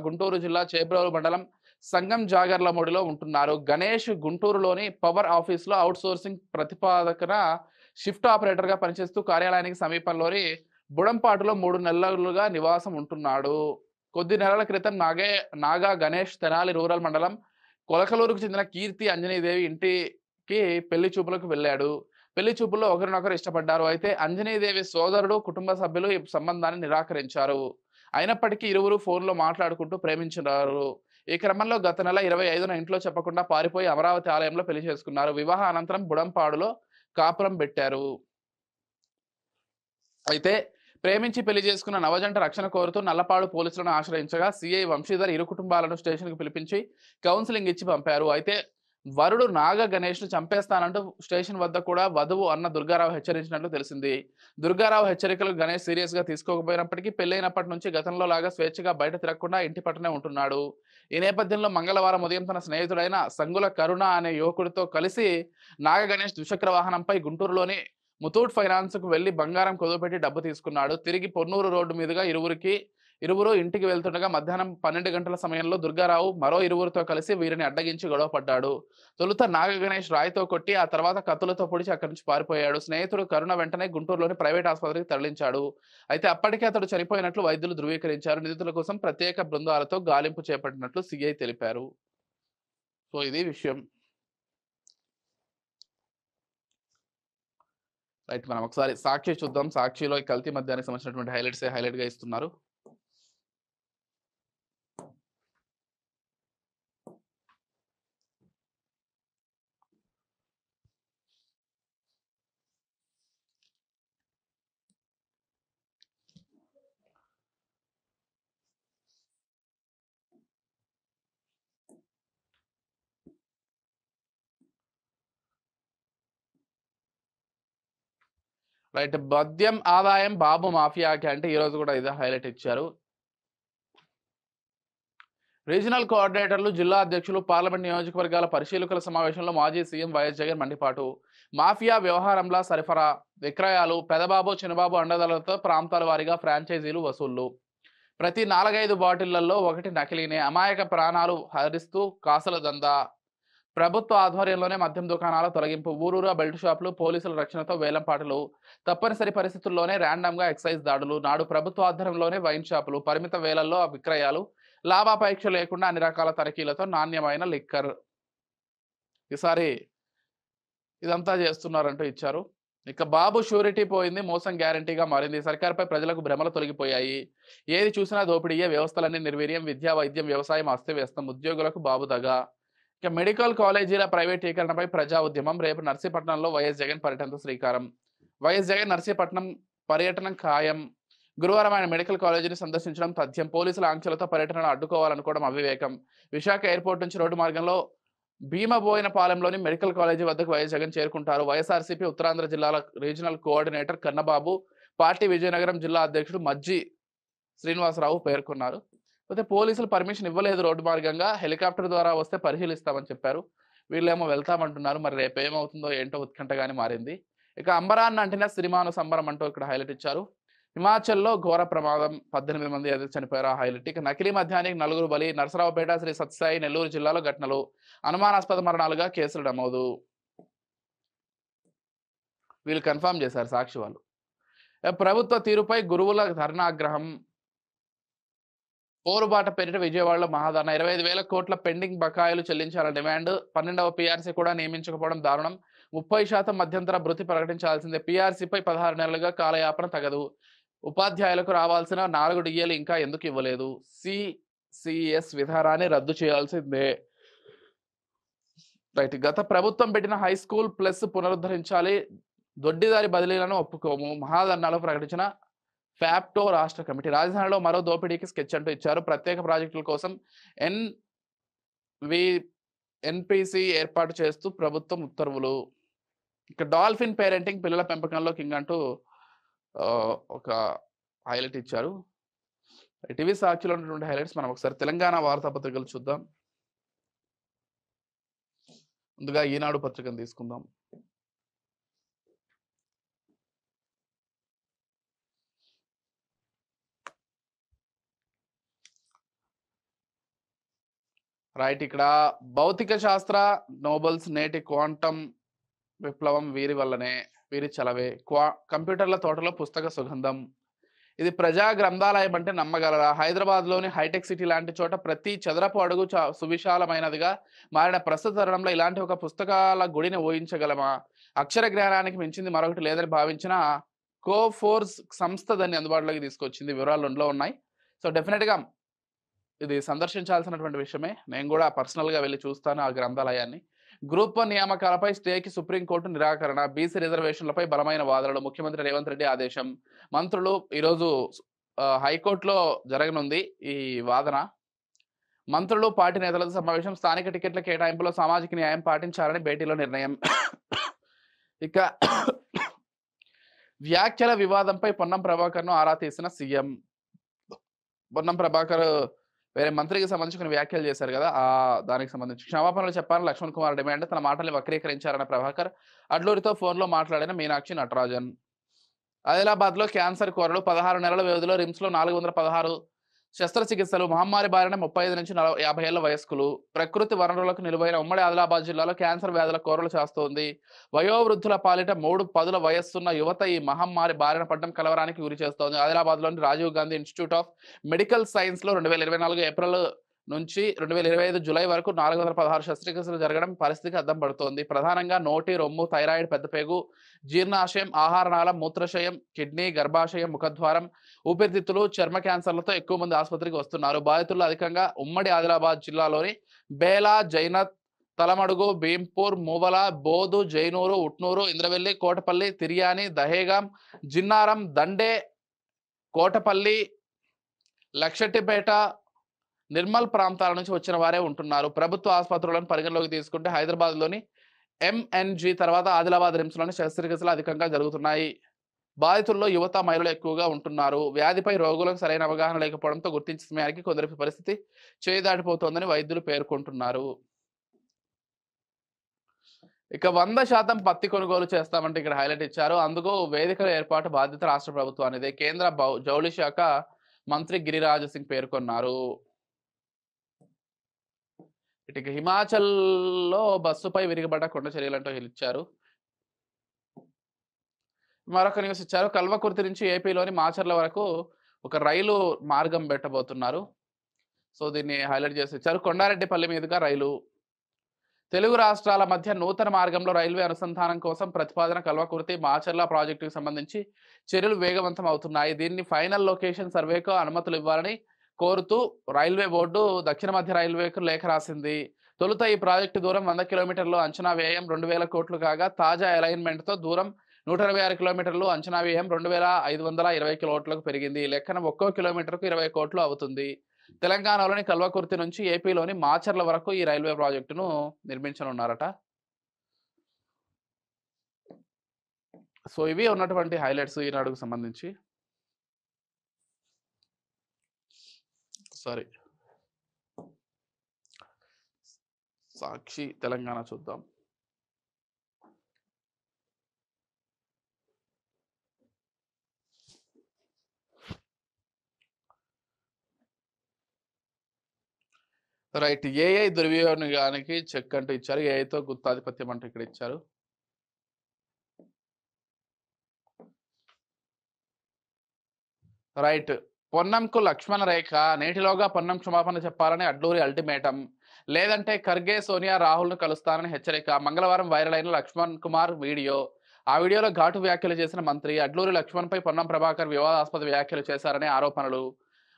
గుంటూరు జిల్లా చేబ్రోలు మండలం సంగం జాగర్లమూడిలో ఉంటున్నారు. గణేష్ గుంటూరులోని పవర్ ఆఫీస్లో అవుట్ సోర్సింగ్ ప్రతిపాదకన షిఫ్ట్ ఆపరేటర్గా పనిచేస్తూ కార్యాలయానికి సమీపంలోని బుడంపాటులో 3 నెలలుగా నివాసం ఉంటున్నాడు. కొద్ది నెలల క్రితం నాగా గణేష్ తెనాలి రూరల్ మండలం కొలకలూరుకు చెందిన కీర్తి అంజనీదేవి ఇంటికి పెళ్లి చూపులకు వెళ్ళాడు. పెళ్లి చూపుల్లో ఒకరినొకరు ఇష్టపడ్డారు. అయితే అంజనీదేవి సోదరుడు కుటుంబ సభ్యులు ఈ సంబంధాన్ని నిరాకరించారు. అయినప్పటికీ ఇరువురు ఫోన్లో మాట్లాడుకుంటూ ప్రేమించారు. ఈ క్రమంలో గత నెల 25న ఇంట్లో చెప్పకుండా పారిపోయి అమరావతి ఆలయంలో పెళ్లి చేసుకున్నారు. వివాహ అనంతరం బుడంపాడులో కాపురం పెట్టారు. అయితే ప్రేమించి పెళ్లి చేసుకున్న నవజంట రక్షణ కోరుతూ నల్లపాడు పోలీసులను ఆశ్రయించగా సిఐ వంశీధర్ ఇరు కుటుంబాలను స్టేషన్కు పిలిపించి కౌన్సిలింగ్ ఇచ్చి పంపారు. అయితే వరుడు నాగ గణేష్ను చంపేస్తానంటూ స్టేషన్ వద్ద కూడా వధువు అన్న దుర్గారావు హెచ్చరించినట్లు తెలిసింది. దుర్గారావు హెచ్చరికలు గణేష్ సీరియస్గా తీసుకోకపోయినప్పటికీ పెళ్లైనప్పటి నుంచి గతంలో లాగా స్వేచ్ఛగా బయట తిరగకుండా ఇంటి పట్టునే ఉంటున్నాడు. ఈ నేపథ్యంలో మంగళవారం ఉదయం తన స్నేహితుడైన సంగుల కరుణ అనే యువకుడితో కలిసి నాగ గణేష్ ద్విచక్ర వాహనంపై గుంటూరులోని ముతూట్ ఫైనాన్స్కు వెళ్లి బంగారం కుదువపెట్టి డబ్బు తీసుకున్నాడు. తిరిగి పొన్నూరు రోడ్డు మీదుగా ఇరువురు ఇంటికి వెళ్తుండగా మధ్యాహ్నం 12 గంటల సమయంలో దుర్గారావు మరో ఇరువురితో కలిసి వీరిని అడ్డగించి గొడవ పడ్డాడు. తొలుత నాగ గణేష్ రాయితో కొట్టి ఆ తర్వాత కత్తులతో పొడిచి అక్కడి నుంచి పారిపోయాడు. స్నేహితుడు కరుణ వెంటనే గుంటూరులోని ప్రైవేట్ ఆసుపత్రికి తరలించాడు. అయితే అప్పటికే అతడు చనిపోయినట్లు వైద్యులు ధృవీకరించారు. నిందితుల కోసం ప్రత్యేక బృందాలతో గాలింపు చేపట్టినట్లు సిఐ తెలిపారు. సో ఇది విషయం. రైట్, మనం ఒకసారి సాక్షి చూద్దాం. సాక్షిలో ఈ కల్తీ మద్యానికి సంబంధించినటువంటి హైలైట్ గా ఇస్తున్నారు. రైట్, మద్యం ఆదాయం బాబు మాఫియాకి అంటే ఈ రోజు కూడా ఇదే హైలైట్ ఇచ్చారు. రీజనల్ కోఆర్డినేటర్లు, జిల్లా అధ్యక్షులు, పార్లమెంట్ నియోజకవర్గాల పరిశీలకుల సమావేశంలో మాజీ సీఎం వైఎస్ జగన్ మండిపాటు. మాఫియా వ్యవహారంలో సరఫరా, విక్రయాలు, పెదబాబు చిన్నబాబు అండదాలతో ప్రాంతాల వారీగా ఫ్రాంచైజీలు వసూళ్లు. ప్రతి 4-5 బాటిళ్లలో ఒకటి నకిలీనే. అమాయక ప్రాణాలు హరిస్తూ కాసుల దందా. ప్రభుత్వ ఆధ్వర్యంలోనే మద్యం దుకాణాల తొలగింపు. ఊరూరా బెల్ట్ షాపులు, పోలీసుల రక్షణతో వేలంపాటలు. తప్పనిసరి పరిస్థితుల్లోనే ర్యాండమ్గా ఎక్సైజ్ దాడులు. నాడు ప్రభుత్వ ఆధ్వర్యంలోనే వైన్ షాపులు, పరిమిత వేలల్లో విక్రయాలు, లాభాపేక్ష లేకుండా అన్ని రకాల తనిఖీలతో నాణ్యమైన లిక్కర్. ఈసారి ఇదంతా చేస్తున్నారంటూ ఇచ్చారు. ఇక బాబు షూరిటీ పోయింది, మోసం గ్యారంటీగా మారింది. సర్కార్పై ప్రజలకు భ్రమలు తొలగిపోయాయి. ఏది చూసినా దోపిడీయే, వ్యవస్థలన్నీ నిర్వీర్యం, విద్యా, వైద్యం, వ్యవసాయం అస్తవ్యస్తం, ఉద్యోగులకు బాబు దగా. ఇక మెడికల్ కాలేజీల ప్రైవేటీకరణపై ప్రజా ఉద్యమం. రేపు నర్సీపట్నంలో వైఎస్ జగన్ పర్యటనతో శ్రీకారం. వైఎస్ జగన్ నర్సీపట్నం పర్యటన ఖాయం. గురువారం ఆయన మెడికల్ కాలేజీని సందర్శించడం తథ్యం. పోలీసుల ఆంక్షలతో పర్యటనను అడ్డుకోవాలనుకోవడం అవివేకం. విశాఖ ఎయిర్పోర్ట్ నుంచి రోడ్డు మార్గంలో భీమబోయినపాలెంలోని మెడికల్ కాలేజీ వద్దకు వైఎస్ జగన్ చేరుకుంటారు. వైఎస్ఆర్సీపీ ఉత్తరాంధ్ర జిల్లాల regional coordinator Kannababu, party Vizianagaram జిల్లా అధ్యక్షుడు మజ్జి శ్రీనివాసరావు పేర్కొన్నారు. అయితే పోలీసులు పర్మిషన్ ఇవ్వలేదు. రోడ్డు మార్గంగా హెలికాప్టర్ ద్వారా వస్తే పరిశీలిస్తామని చెప్పారు. వీళ్ళేమో వెళ్తామంటున్నారు. మరి రేపు ఏమవుతుందో ఏంటో ఉత్కంఠగానే మారింది. ఇక అంబరాన్ని అంటిన సిరిమాను సంబరం అంటూ ఇక్కడ హైలైట్ ఇచ్చారు. హిమాచల్లో ఘోర ప్రమాదం, 18 మంది అయితే చనిపోయారు. హైలైట్. ఇక నకిలీ మద్యానికి 4 బలి. నరసరావుపేట, శ్రీ సత్యసాయి, నెల్లూరు జిల్లాలో ఘటనలు. అనుమానాస్పద మరణాలుగా కేసులు నమోదు. వీళ్ళు కన్ఫర్మ్ చేశారు సాక్షి వాళ్ళు. ప్రభుత్వ తీరుపై గురువుల ధర్నాగ్రహం. పోరుబాట పేరిట విజయవాడలో మహాధర్నా. 25,000 కోట్ల పెండింగ్ బకాయిలు చెల్లించాలని డిమాండ్. 12వ పీఆర్సీ కూడా నియమించకపోవడం దారుణం. 30% మధ్యంతర భృతి ప్రకటించాల్సిందే. పీఆర్సీపై 16 నెలలుగా కాలయాపన తగదు. ఉపాధ్యాయులకు రావాల్సిన 4 డిఏలు ఇంకా ఎందుకు ఇవ్వలేదు? సిసిఎస్ విధానాన్ని రద్దు చేయాల్సిందే. రైట్. గత ప్రభుత్వం పెట్టిన హై స్కూల్ ప్లస్ పునరుద్ధరించాలి. దొడ్డిదారి బదిలీలను ఒప్పుకోము. మహాధర్నాలో ప్రకటించిన ఫ్యాప్టో రాష్ట్ర కమిటీ. రాజధానిలో మరో దోపిడీకి స్కెచ్ అంటూ ఇచ్చారు. ప్రత్యేక ప్రాజెక్టుల కోసం ఎన్పిసి ఏర్పాటు చేస్తూ ప్రభుత్వం ఉత్తర్వులు. ఇక డాల్ఫిన్ పేరెంటింగ్, పిల్లల పెంపకంలో కింగ్ అంటూ ఒక హైలైట్ ఇచ్చారు. టీవీ సాక్షిలో ఉన్నటువంటి హైలైట్స్ మనం ఒకసారి తెలంగాణ వార్తాపత్రికలు చూద్దాం. ముందుగా ఈనాడు పత్రికను తీసుకుందాం. రైట్, ఇక్కడ భౌతిక శాస్త్ర నోబెల్స్ నేటి క్వాంటమ్ విప్లవం వీరి వల్లనే, వీరి చలవే. కంప్యూటర్ల తోటలో పుస్తక సుగంధం. ఇది ప్రజా గ్రంథాలయం అంటే నమ్మగలరా? హైదరాబాద్లోని హైటెక్ సిటీ లాంటి చోట ప్రతి చదరపు అడుగు సువిశాలమైనదిగా మారిన ప్రస్తుత తరుణంలో ఇలాంటి ఒక పుస్తకాల గుడిని ఊహించగలమా? అక్షర జ్ఞానానికి మించింది మరొకటి లేదని భావించిన కోఫోర్స్ సంస్థ దాన్ని అందుబాటులోకి తీసుకొచ్చింది. వివరాలు రెండులో ఉన్నాయి. సో డెఫినెట్గా ఇది సందర్శించాల్సినటువంటి విషయమే. నేను కూడా పర్సనల్గా వెళ్ళి చూస్తాను ఆ గ్రంథాలయాన్ని. గ్రూప్ 1 నియామకాలపై స్టేకి సుప్రీంకోర్టు నిరాకరణ. బీసీ రిజర్వేషన్లపై బలమైన వాదనలు. ముఖ్యమంత్రి రేవంత్ రెడ్డి ఆదేశం. మంత్రులు ఈరోజు హైకోర్టులో జరగనుంది ఈ వాదన. మంత్రులు పార్టీ నేతలతో సమావేశం. స్థానిక టికెట్ల కేటాయింపులో సామాజిక న్యాయం పాటించాలని భేటీలో నిర్ణయం. ఇక వ్యాఖ్యల వివాదంపై పొన్నం ప్రభాకర్ను ఆరా తీసిన సీఎం. పొన్నం ప్రభాకర్ వేరే మంత్రికి సంబంధించి కొన్ని వ్యాఖ్యలు చేశారు కదా, దానికి సంబంధించి క్షమాపణలు చెప్పాలని లక్ష్మణ్ కుమార్ డిమాండ్. తన మాటల్ని వక్రీకరించారన్న ప్రభాకర్. అడ్లూరితో ఫోన్లో మాట్లాడిన మీనాక్షి నటరాజన్. ఆదిలాబాద్లో క్యాన్సర్ కోరలు. 16 నెలల వ్యవధిలో రిమ్స్లో 416 శస్త్రచికిత్సలు. మహమ్మారి బారిన 35 నుంచి 50 ఏళ్ల వయస్కులు. ప్రకృతి వనరులకు నిలువైన ఉమ్మడి ఆదిలాబాద్ జిల్లాలో క్యాన్సర్ వ్యాధుల కోరలు చేస్తోంది. వయోవృద్ధుల పాలిట 3 పదుల వయస్సున్న యువత ఈ మహమ్మారి బారిన పడడం కలవరానికి గురి చేస్తోంది. ఆదిలాబాద్లోని Rajiv Gandhi Institute of Medical సైన్స్లో 2024 ఏప్రిల్ నుంచి 2025 జూలై వరకు 416 శస్త్రచికిత్సలు జరగడం పరిస్థితికి అద్దం పడుతోంది. ప్రధానంగా నోటి, రొమ్ము, థైరాయిడ్, పెద్దపేగు, జీర్ణాశయం, ఆహారనాళం, మూత్రాశయం, కిడ్నీ, గర్భాశయం, ముఖద్వారం, ఊపిరితిత్తులు, చర్మ క్యాన్సర్లతో ఎక్కువ మంది ఆసుపత్రికి వస్తున్నారు. బాధితుల్లో అధికంగా ఉమ్మడి ఆదిలాబాద్ జిల్లాలోని బేలా, జైనత్, తలమడుగు, భీంపూర్, మువల, బోధు, జైనూరు, ఉట్నూరు, ఇంద్రవెల్లి, కోటపల్లి, తిర్యాని, దహేగాం, జిన్నారం, దండే, కోటపల్లి, లక్షటిపేట, నిర్మల్ ప్రాంతాల నుంచి వచ్చిన వారే ఉంటున్నారు. ప్రభుత్వ ఆసుపత్రులను పరిగణలోకి తీసుకుంటే హైదరాబాద్లోని MNG తర్వాత ఆదిలాబాద్ రిమ్స్లోని శస్త్రచికిత్సలు అధికంగా జరుగుతున్నాయి. బాధితుల్లో యువత, మహిళలు ఎక్కువగా ఉంటున్నారు. వ్యాధిపై రోగులకు సరైన అవగాహన లేకపోవడంతో గుర్తించే సమయానికి కొందరి పరిస్థితి చేదాటిపోతోందని వైద్యులు పేర్కొంటున్నారు. ఇక 100% పత్తి కొనుగోలు చేస్తామంటే ఇక్కడ హైలైట్ ఇచ్చారు. అందుకు వేదికల ఏర్పాటు బాధ్యత రాష్ట్ర ప్రభుత్వానిదే. కేంద్ర జౌళి శాఖ మంత్రి గిరిరాజ్ సింగ్ పేర్కొన్నారు. ఇటు హిమాచల్లో బస్సుపై విరిగబడ్డ కొండ చర్యలంటూ ఇచ్చారు. మరొక న్యూస్ ఇచ్చారు. కల్వకుర్తి నుంచి ఏపీలోని మాచర్ల వరకు ఒక రైలు మార్గం పెట్టబోతున్నారు. సో దీన్ని హైలైట్ చేసి ఇచ్చారు. కొండారెడ్డిపల్లి మీదుగా రైలు. తెలుగు రాష్ట్రాల మధ్య నూతన మార్గంలో రైల్వే అనుసంధానం కోసం ప్రతిపాదన. కల్వకుర్తి మాచర్ల ప్రాజెక్టుకు సంబంధించి చర్యలు వేగవంతం అవుతున్నాయి. దీన్ని ఫైనల్ లొకేషన్ సర్వేకు అనుమతులు ఇవ్వాలని కోరుతూ రైల్వే బోర్డు దక్షిణ మధ్య రైల్వేకు లేఖ రాసింది. తొలుత ఈ ప్రాజెక్టు దూరం 100 కిలోమీటర్లు, అంచనా వ్యయం 2000 కోట్లు కాగా తాజా అలైన్మెంట్తో దూరం 126 కిలోమీటర్లు, అంచనా వ్యయం 2520 కోట్లకు పెరిగింది. లెక్కన ఒక్కో కిలోమీటర్కు 20 కోట్లు అవుతుంది. తెలంగాణలోని కల్వకుర్తి నుంచి ఏపీలోని మాచర్ల వరకు ఈ రైల్వే ప్రాజెక్టును నిర్మించనున్నారట. సో ఇవి ఉన్నటువంటి హైలైట్స్ ఈనాడుకు సంబంధించి. సారీ, సాక్షి తెలంగాణ చూద్దాం. రైట్, ఏఐ దుర్వినియోగానికి చెక్ అంటూ ఇచ్చారు. ఏఐతో గుత్తాధిపత్యం అంటూ ఇక్కడ ఇచ్చారు. రైట్, పొన్నంకు లక్ష్మణ రేఖ. నేటిలోగా పొన్నం క్షమాపణ చెప్పాలని అడ్లూరి అల్టిమేటం. లేదంటే ఖర్గే, సోనియా, రాహుల్ను కలుస్తానని హెచ్చరిక. మంగళవారం వైరల్ అయిన లక్ష్మణ్ కుమార్ వీడియో. ఆ వీడియోలో ఘాటు వ్యాఖ్యలు చేసిన మంత్రి. అడ్లూరి లక్ష్మణ్పై పొన్నం ప్రభాకర్ వివాదాస్పద వ్యాఖ్యలు చేశారనే ఆరోపణలు.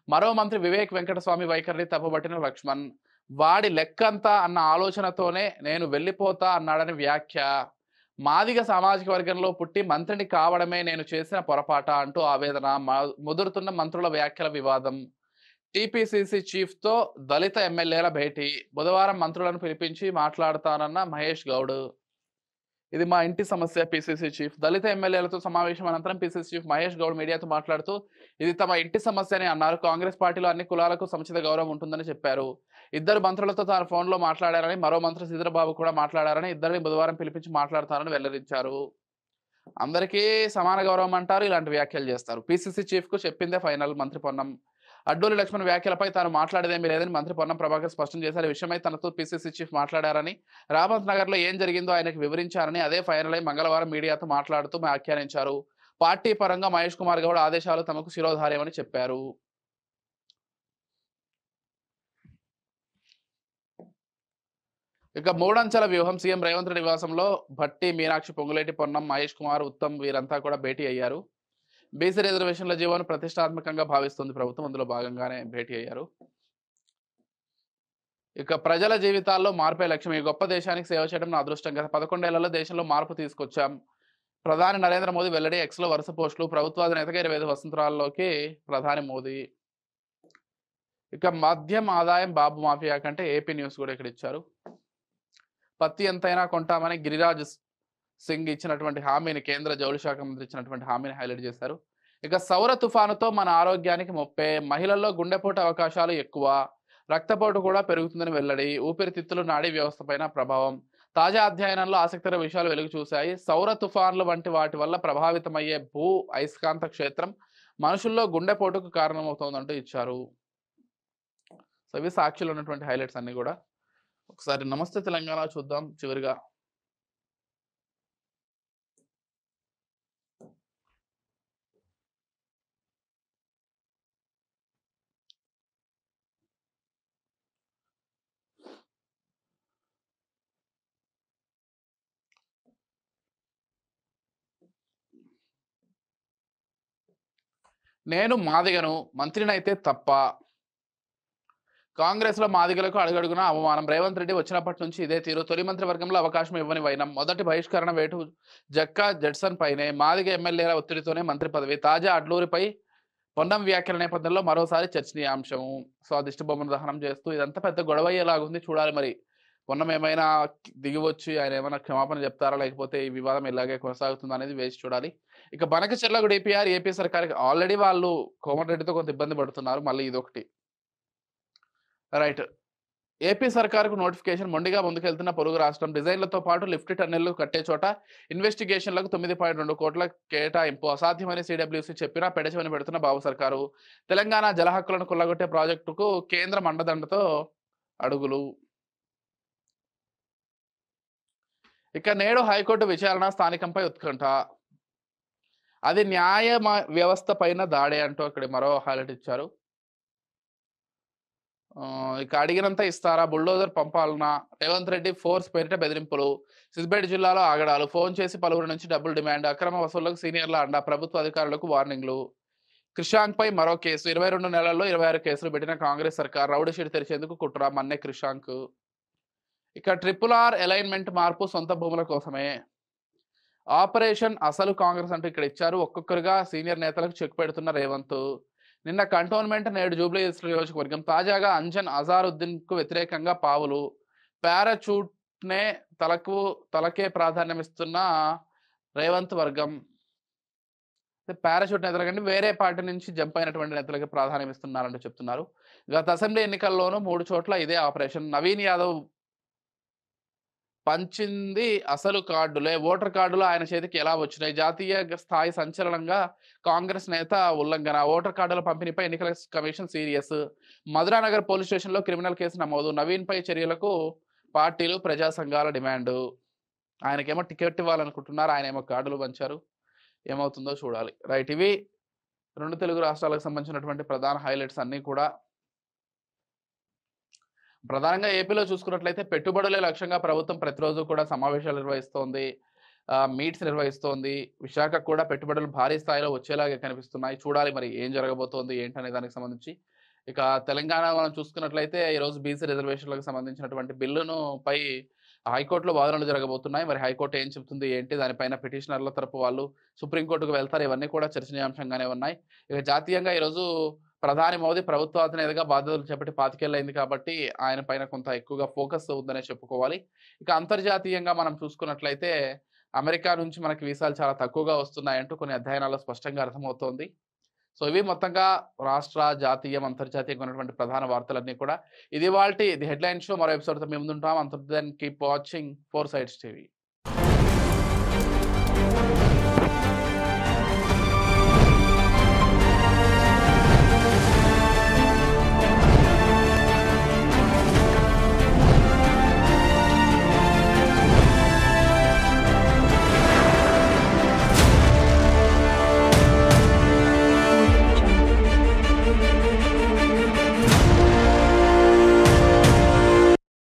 మరో మంత్రి వివేక్ వెంకటస్వామి వైఖరిని తప్పుబట్టిన లక్ష్మణ్. వాడి లెక్కంతా అన్న ఆలోచనతోనే నేను వెళ్ళిపోతా అన్నాడని వ్యాఖ్య. మాదిగ సామాజిక వర్గంలో పుట్టి మంత్రిని కావడమే నేను చేసిన పొరపాట అంటూ ఆవేదన. ముదురుతున్న మంత్రుల వ్యాఖ్యల వివాదం. టీపీసీసీ చీఫ్తో దళిత ఎమ్మెల్యేల భేటీ. బుధవారం మంత్రులను పిలిపించి మాట్లాడతానన్న మహేష్ గౌడ్. ఇది మా ఇంటి సమస్య పిసిసి చీఫ్. దళిత ఎమ్మెల్యేలతో సమావేశం అనంతరం పిసిసి చీఫ్ మహేష్ గౌడ్ మీడియాతో మాట్లాడుతూ ఇది తమ ఇంటి సమస్య అని అన్నారు. కాంగ్రెస్ పార్టీలో అన్ని కులాలకు సముచిత గౌరవం ఉంటుందని చెప్పారు. ఇద్దరు మంత్రులతో తాను ఫోన్లో మాట్లాడారని, మరో మంత్రి శ్రీధరబాబు కూడా మాట్లాడారని, ఇద్దరిని బుధవారం పిలిపించి మాట్లాడతారని వెల్లడించారు. అందరికీ సమాన గౌరవం అంటారు, ఇలాంటి వ్యాఖ్యలు చేస్తారు. పిసిసి చీఫ్ కు చెప్పిందే ఫైనల్. మంత్రి పొన్నం అడ్డూరి లక్ష్మణ్ వ్యాఖ్యలపై తాను మాట్లాడేదేమీ లేదని మంత్రి పొన్నం ప్రభాకర్ స్పష్టం చేశారు. ఈ విషయమై తనతో పిసిసి చీఫ్ మాట్లాడారని, రామత్ నగర్ లో ఏం జరిగిందో ఆయనకు వివరించారని, అదే ఫైనల్ అయి మంగళవారం మీడియాతో మాట్లాడుతూ వ్యాఖ్యానించారు. పార్టీ పరంగా మహేష్ కుమార్ గౌడ్ ఆదేశాలు తమకు శిరోధార్యమని చెప్పారు. ఇక మూడంచెల వ్యూహం. సీఎం రేవంత్ రెడ్డి నివాసంలో భట్టి, మీనాక్షి, పొంగులేటి, పొన్నం, మహేష్ కుమార్, ఉత్తమ్ వీరంతా కూడా భేటీ అయ్యారు. బీసీ రిజర్వేషన్ల జీవోను ప్రతిష్టాత్మకంగా భావిస్తుంది ప్రభుత్వం. అందులో భాగంగానే భేటీ అయ్యారు. ఇక ప్రజల జీవితాల్లో మార్పే లక్ష్యం. ఈ గొప్ప దేశానికి సేవ చేయడం నా అదృష్టం. గత 11 ఏళ్లలో దేశంలో మార్పు తీసుకొచ్చాం. ప్రధాని నరేంద్ర మోదీ వెల్లడి. ఎక్స్లో వరుస పోస్టులు. ప్రభుత్వాధినేతగా 25 వసంతాల్లోకి ప్రధాని మోదీ. ఇక మద్యం ఆదాయం బాబు మాఫియా కంటే ఏపీ న్యూస్ కూడా ఇక్కడ ఇచ్చారు. పత్తి ఎంతైనా కొంటామని గిరిరాజ్ సింగ్ ఇచ్చినటువంటి హామీని, కేంద్ర జౌళి శాఖ మంత్రి ఇచ్చినటువంటి హామీని హైలైట్ చేశారు. ఇక సౌర తుఫానుతో మన ఆరోగ్యానికి ముప్పే. మహిళల్లో గుండెపోటు అవకాశాలు ఎక్కువ. రక్తపోటు కూడా పెరుగుతుందని వెల్లడి. ఊపిరితిత్తులు, నాడీ వ్యవస్థపైన ప్రభావం. తాజా అధ్యయనంలో ఆసక్తికర విషయాలు వెలుగు చూశాయి. సౌర తుఫాన్లు వంటి వాటి వల్ల ప్రభావితమయ్యే భూ అయస్కాంత క్షేత్రం మనుషుల్లో గుండెపోటుకు కారణమవుతోందంటూ ఇచ్చారు. సో ఇవి సాక్షిలో ఉన్నటువంటి హైలైట్స్ అన్ని కూడా. ఒకసారి నమస్తే తెలంగాణ చూద్దాం చివరిగా. నేను మాదిగను, మంత్రినైతే తప్ప. కాంగ్రెస్ లో మాదిగలకు అడుగడుగునా అవమానం. రేవంత్ రెడ్డి వచ్చినప్పటి నుంచి ఇదే తీరు. తొలి మంత్రివర్గంలో అవకాశం ఇవ్వని వైనం. మొదటి బహిష్కరణ వేటు జక్కా జడ్సన్ పైనే. మాదిగ ఎమ్మెల్యేల ఒత్తిడితోనే మంత్రి పదవి. తాజా అడ్లూరిపై పొన్నం వ్యాఖ్యల నేపథ్యంలో మరోసారి చర్చనీయాంశం. సో ఆ దిష్టి బొమ్మను దహనం చేస్తూ ఇదంతా పెద్ద గొడవ అయ్యేలాగుంది. చూడాలి మరి పొన్నం ఏమైనా దిగివచ్చి ఆయన ఏమైనా క్షమాపణ చెప్తారా, లేకపోతే ఈ వివాదం ఇలాగే కొనసాగుతుందా అనేది వేసి చూడాలి. ఇక బనకచెర్లకు డిపిఆర్. ఏపీ సర్కార్కి ఆల్రెడీ వాళ్ళు కోమటిరెడ్డితో కొంత ఇబ్బంది పడుతున్నారు, మళ్ళీ ఇదొకటి. రైట్. ఏపీ సర్కారుకు నోటిఫికేషన్. మొండిగా ముందుకెళ్తున్న పొరుగు రాష్ట్రం. డిజైన్లతో పాటు లిఫ్ట్ టన్నెళ్లు కట్టే చోట ఇన్వెస్టిగేషన్లకు 9.2 కోట్ల కేటాయింపు. అసాధ్యమని సిడబ్ల్యూసీ చెప్పినా పెడచెవిన పెడుతున్న బాబు సర్కారు. తెలంగాణ జల హక్కులను కొల్లగొట్టే ప్రాజెక్టుకు కేంద్రం అండదండతో అడుగులు. ఇక నేడు హైకోర్టు విచారణ. స్థానికంపై ఉత్కంఠ. అది న్యాయ వ్యవస్థ పైన దాడే అంటూ అక్కడ మరో హైలైట్ ఇచ్చారు. ఇక అడిగినంత ఇస్తారా, బుల్డోజర్ పంపాలనా, రేవంత్ రెడ్డి ఫోర్స్ పేరిట బెదిరింపులు. సిద్దిపేట జిల్లాలో ఆగడాలు. ఫోన్ చేసి పలువురు నుంచి డబ్బులు డిమాండ్. అక్రమ వసూళ్లకు సీనియర్ల అండ. ప్రభుత్వ అధికారులకు వార్నింగ్లు. క్రిషాంక్ పై మరో కేసు. 22 నెలల్లో 26 కేసులు పెట్టిన కాంగ్రెస్ సర్కార్. రౌడీ షీట్ తెరిచేందుకు కుట్ర. మన్నే క్రిషాంక్. ఇక RRR అలైన్మెంట్ మార్పు సొంత భూముల కోసమే. ఆపరేషన్ అసలు కాంగ్రెస్ అంటూ ఇక్కడ ఇచ్చారు. ఒక్కొక్కరుగా సీనియర్ నేతలకు చెక్ పెడుతున్న రేవంత్. నిన్న కంటోన్మెంట్, నేడు జూబ్లీ హిల్స్ నియోజకవర్గం. తాజాగా అంజన్ అజారుద్దీన్ కు వ్యతిరేకంగా పావులు. పారాచూట్ నే తలకే ప్రాధాన్యం ఇస్తున్న రేవంత్ వర్గం. పారాచూట్ నేతల కంటే వేరే పార్టీ నుంచి జంప్ అయినటువంటి నేతలకి ప్రాధాన్యం ఇస్తున్నారంటూ చెప్తున్నారు. గత అసెంబ్లీ ఎన్నికల్లోనూ 3 చోట్ల ఇదే ఆపరేషన్. నవీన్ యాదవ్ పంచింది అసలు కార్డులే. ఓటర్ కార్డులు ఆయన చేతికి ఎలా వచ్చినాయి? జాతీయ స్థాయి సంచలనంగా కాంగ్రెస్ నేత ఉల్లంఘన. ఓటర్ కార్డుల పంపిణీపై ఎన్నికల కమిషన్ సీరియస్. మధురానగర్ పోలీస్ స్టేషన్లో క్రిమినల్ కేసు నమోదు. నవీన్ పై చర్యలకు పార్టీలు, ప్రజా సంఘాల డిమాండ్. ఆయనకేమో టికెట్ ఇవ్వాలనుకుంటున్నారు, ఆయన ఏమో కార్డులు పంచారు. ఏమవుతుందో చూడాలి. రైట్. ఇవి 2 తెలుగు రాష్ట్రాలకు సంబంధించినటువంటి ప్రధాన హైలైట్స్ అన్నీ కూడా. ప్రధానంగా ఏపీలో చూసుకున్నట్లయితే పెట్టుబడులే లక్ష్యంగా ప్రభుత్వం ప్రతిరోజు కూడా సమావేశాలు నిర్వహిస్తోంది, మీట్స్ నిర్వహిస్తోంది. విశాఖ కూడా పెట్టుబడులు భారీ స్థాయిలో వచ్చేలాగే కనిపిస్తున్నాయి. చూడాలి మరి ఏం జరగబోతోంది ఏంటనే దానికి సంబంధించి. ఇక తెలంగాణ మనం చూసుకున్నట్లయితే ఈరోజు బీసీ రిజర్వేషన్లకు సంబంధించినటువంటి బిల్లును పై హైకోర్టులో వాదనలు జరగబోతున్నాయి. మరి హైకోర్టు ఏం చెప్తుంది ఏంటి, దానిపైన పిటిషనర్ల తరపు వాళ్ళు సుప్రీంకోర్టుకు వెళ్తారు. ఇవన్నీ కూడా చర్చనీయాంశంగానే ఉన్నాయి. ఇక జాతీయంగా ఈరోజు ప్రధాని మోదీ ప్రభుత్వాధినేతగా బాధ్యతలు చేపట్టి 25 ఏళ్ళు అయింది కాబట్టి ఆయన పైన కొంత ఎక్కువగా ఫోకస్ ఉందనే చెప్పుకోవాలి. ఇక అంతర్జాతీయంగా మనం చూసుకున్నట్లయితే అమెరికా నుంచి మనకి వీసాలు చాలా తక్కువగా వస్తున్నాయంటూ కొన్ని అధ్యయనాల్లో స్పష్టంగా అర్థమవుతోంది. సో ఇవి మొత్తంగా రాష్ట్ర, జాతీయం, అంతర్జాతీయంగా ఉన్నటువంటి ప్రధాన వార్తలన్నీ కూడా. ఇది ఇవాల్టి ది హెడ్‌లైన్ షో. మరో ఎపిసోడ్‌తో మీ ముందుంటాం. Until then keep watching 4 sides TV.